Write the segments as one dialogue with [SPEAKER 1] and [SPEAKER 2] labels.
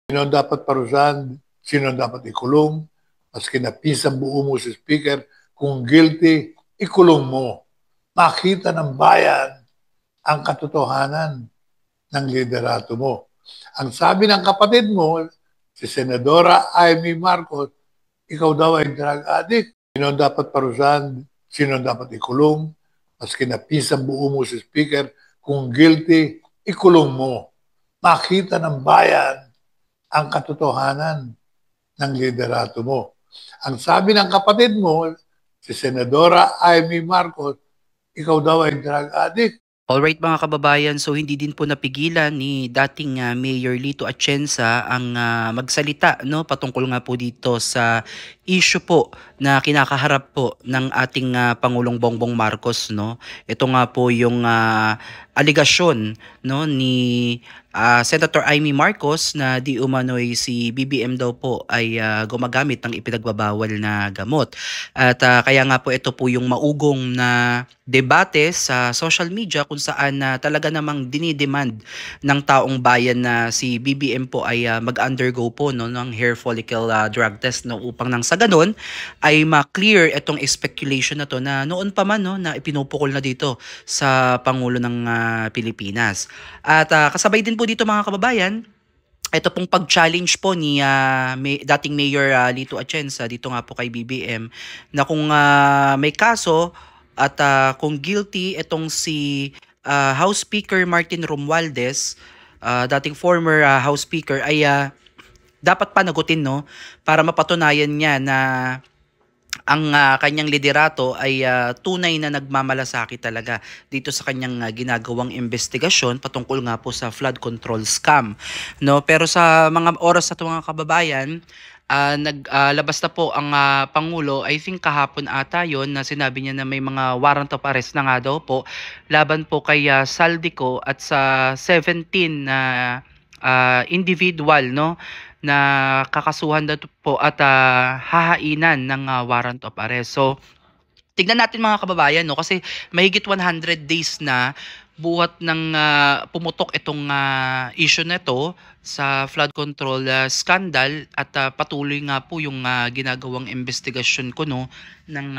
[SPEAKER 1] Sino ang dapat parusahan, sino ang dapat ikulong, maski na pisang buo mo si speaker, kung guilty, ikulong mo. Makita ng bayan ang katotohanan ng liderato mo. Ang sabi ng kapatid mo, si Senadora Amy Marcos, ikaw daw ay drug addict. Sino ang dapat parusahan, sino ang dapat ikulong, maski na pisang buo mo si speaker, kung guilty, ikulong mo. Makita ng bayan ang katotohanan ng liderato mo. Ang sabi ng kapatid mo, si Senadora Amy Marcos, ikaw daw ay drug addict.
[SPEAKER 2] Alright mga kababayan, so hindi din po napigilan ni dating Mayor Lito Atienza ang magsalita no patungkol nga po dito sa issue po na kinakaharap po ng ating Pangulong Bongbong Marcos no. Ito nga po yung aligasyon no ni Senator Amy Marcos na di umano'y si BBM daw po ay gumagamit ng ipinagbabawal na gamot. At kaya nga po ito po yung maugong na debate sa social media kung saan talaga namang dinidemand ng taong bayan na si BBM po ay mag-undergo po no, ng hair follicle drug test no, upang nang sa ganun ay ma-clear itong speculation na to na noon pa man no, na ipinupukol na dito sa Pangulo ng Pilipinas. At kasabay din po dito mga kababayan, ito pong pag-challenge po ni dating Mayor Lito Atienza dito nga po kay BBM na kung may kaso at kung guilty itong si House Speaker Martin Romualdez, dating former House Speaker, ay dapat panagutin no para mapatunayan niya na ang kanyang liderato ay tunay na nagmamalasakit talaga dito sa kanyang ginagawang investigasyon patungkol nga po sa flood control scam no. Pero sa mga oras na mga kababayan, naglabas na po ang Pangulo, I think kahapon ata yon, na sinabi niya na may mga warrant of arrest na nga daw po laban po kay Saldico at sa 17 na individual no na kakasuhan na po at hahainan ng warrant of arrest. So, tignan natin mga kababayan no kasi mahigit 100 days na buhat ng pumutok itong issue na ito sa flood control scandal at patuloy nga po yung ginagawang investigasyon ko no ng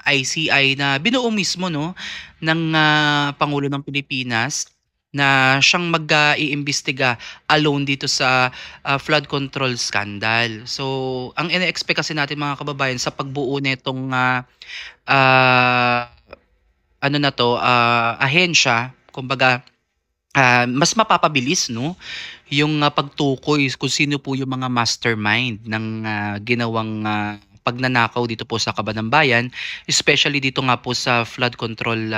[SPEAKER 2] ICI na binuo mismo no ng Pangulo ng Pilipinas na siyang mag-iimbestiga alone dito sa flood control scandal. So, ang ine-expect kasi natin mga kababayan sa pagbuo nitong ano na to, ahensya, kumbaga mas mapapabilis no yung pagtukoy kung sino po yung mga mastermind ng ginawang pagnanakaw dito po sa Kaban ng Bayan, especially dito nga po sa flood control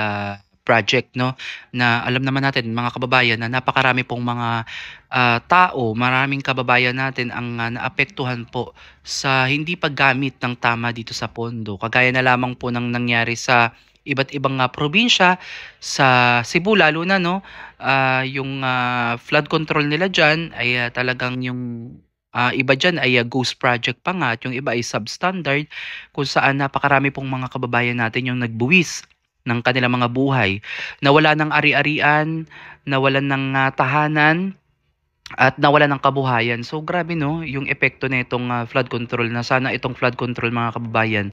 [SPEAKER 2] project no na alam naman natin mga kababayan na napakarami pong mga tao, maraming kababayan natin ang naapektuhan po sa hindi paggamit ng tama dito sa pondo. Kagaya na lamang po ng nangyari sa iba't ibang probinsya sa Cebu lalo na no, yung flood control nila diyan ay talagang yung iba diyan ay ghost project pa nga at yung iba ay substandard kung saan napakarami pong mga kababayan natin yung nagbuwis ng kanilang mga buhay, nawala ng ari-arian, nawalan ng tahanan, at nawalan ng kabuhayan. So grabe no, yung epekto nitong flood control na sana itong flood control mga kababayan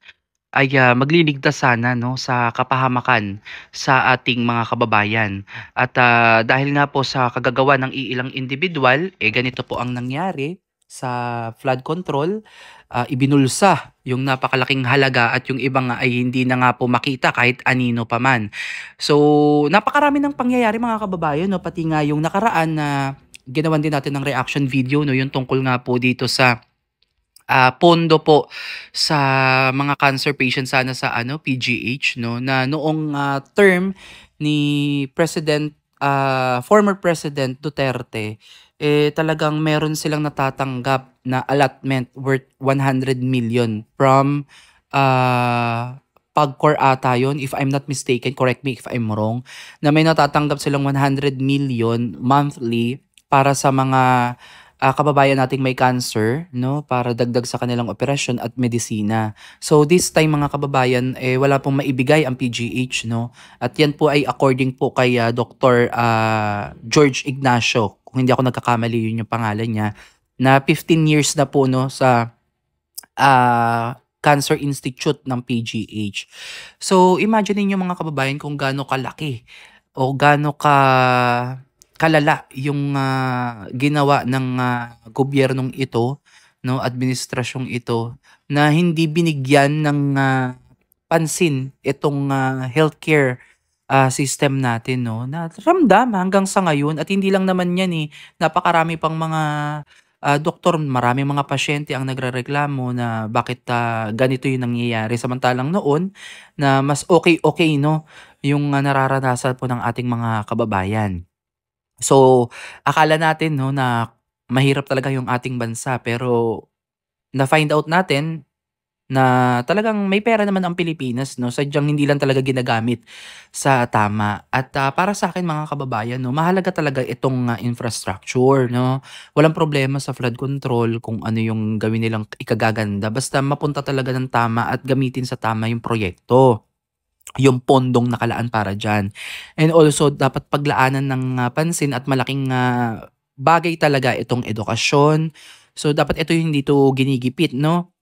[SPEAKER 2] ay magliligtas sana no sa kapahamakan sa ating mga kababayan. At dahil nga po sa kagagawa ng iilang individual, ganito po ang nangyari sa flood control, ibinulsa yung napakalaking halaga at yung iba nga ay hindi na nga po makita kahit anino pa man. So, napakarami ng pangyayari mga kababayan no, pati nga yung nakaraan na ginawan din natin ng reaction video no, yung tungkol nga po dito sa pondo po sa mga cancer patients sana sa PGH no na noong term ni former President Duterte talagang meron silang natatanggap na allotment worth 100 million from Pagcor ata yun, if I'm not mistaken, correct me if I'm wrong, na may natatanggap silang 100 million monthly para sa mga kababayan nating may cancer no para dagdag sa kanilang operasyon at medisina. So this time mga kababayan wala pong maibigay ang PGH no at yan po ay according po kay Dr. George Ignacio, kung hindi ako nagkakamali yun yung pangalan niya, na 15 years na po, 'no, sa Cancer Institute ng PGH. So, imagine niyo mga kababayan kung gaano kalaki o gaano kalala yung ginawa ng gobyernong ito, 'no, administrasyong ito, na hindi binigyan ng pansin itong healthcare system natin, 'no, na ramdam hanggang sa ngayon. At hindi lang naman 'yan, napakarami pang mga doktor, maraming mga pasyente ang nagrereklamo na bakit ganito yung nangyayari. Samantalang noon na mas okay, 'no, yung nararanasan po ng ating mga kababayan. So, akala natin, 'no, na mahirap talaga yung ating bansa, pero na-find out natin na talagang may pera naman ang Pilipinas, 'no, sadyang hindi lang talaga ginagamit sa tama. At para sa akin mga kababayan, 'no, mahalaga talaga itong infrastructure, 'no. Walang problema sa flood control kung ano yung gawin nilang ikagaganda, basta mapunta talaga ng tama at gamitin sa tama yung proyekto, yung pondong nakalaan para diyan. And also dapat paglaanan ng pansin at malaking bagay talaga itong edukasyon. So dapat ito yung hindi 'to ginigipit, 'no.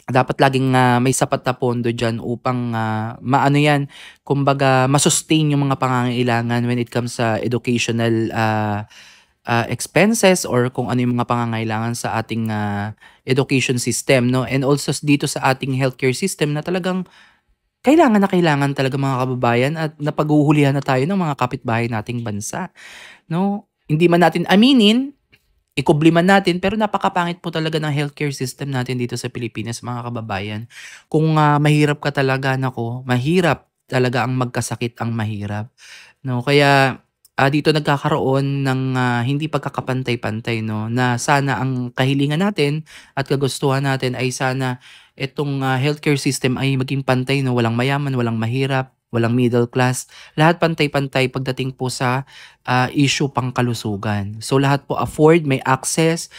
[SPEAKER 2] Dapat laging may sapat na pondo diyan upang maano 'yan, kumbaga ma-sustain yung mga pangangailangan when it comes sa educational expenses or kung ano yung mga pangangailangan sa ating education system, 'no. And also dito sa ating healthcare system na talagang kailangan na kailangan talaga mga kababayan, at napaghuhulihan na tayo ng mga kapitbahay nating bansa, 'no. Hindi man natin aminin, ikubli man natin, pero napakapangit po talaga ng healthcare system natin dito sa Pilipinas mga kababayan. Kung mahirap ka talaga, naku, mahirap talaga ang magkasakit ang mahirap, 'no. Kaya dito nagkakaroon ng hindi pagkakapantay-pantay, 'no, na sana ang kahilingan natin at kagustuhan natin ay sana itong healthcare system ay maging pantay, 'no, walang mayaman, walang mahirap, walang middle class, lahat pantay-pantay pagdating po sa issue pangkalusugan. So lahat po afford, may access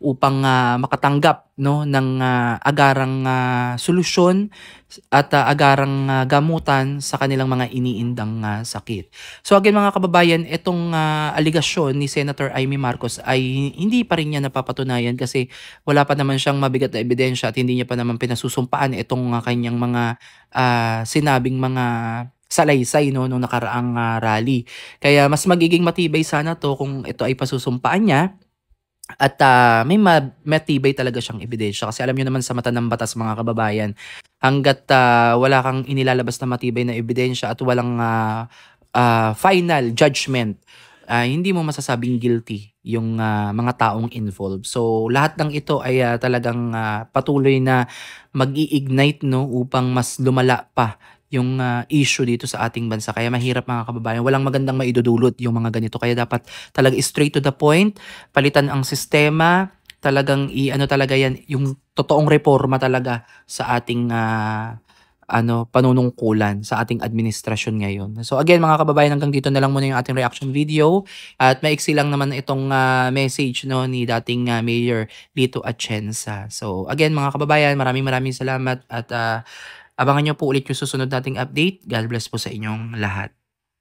[SPEAKER 2] upang makatanggap, 'no, ng agarang solusyon at agarang gamutan sa kanilang mga iniindang sakit. So again mga kababayan, itong aligasyon ni Senator Amy Marcos ay hindi pa rin niya napapatunayan kasi wala pa naman siyang mabigat na ebidensya at hindi niya pa naman pinasusumpaan itong kanyang mga sinabing mga salaysay, 'no, nung nakaraang rally. Kaya mas magiging matibay sana 'to kung ito ay pasusumpaan niya at may matibay talaga siyang ebidensya. Kasi alam niyo naman sa mata ng batas mga kababayan, hangga't wala kang inilalabas na matibay na ebidensya at walang final judgment, hindi mo masasabing guilty yung mga taong involved. So lahat ng ito ay talagang patuloy na mag-i-ignite, 'no, upang mas lumala pa yung issue dito sa ating bansa. Kaya mahirap mga kababayan, walang magandang maidudulot yung mga ganito. Kaya dapat talaga straight to the point, palitan ang sistema, talagang i-ano talaga yan, yung totoong reforma talaga sa ating panunungkulan sa ating administrasyon ngayon. So again mga kababayan, hanggang dito na lang muna yung ating reaction video, at maiksi lang naman itong message, 'no, ni dating Mayor Lito Atienza. So again mga kababayan, maraming maraming salamat at abangan niyo po ulit yung susunod nating update. God bless po sa inyong lahat.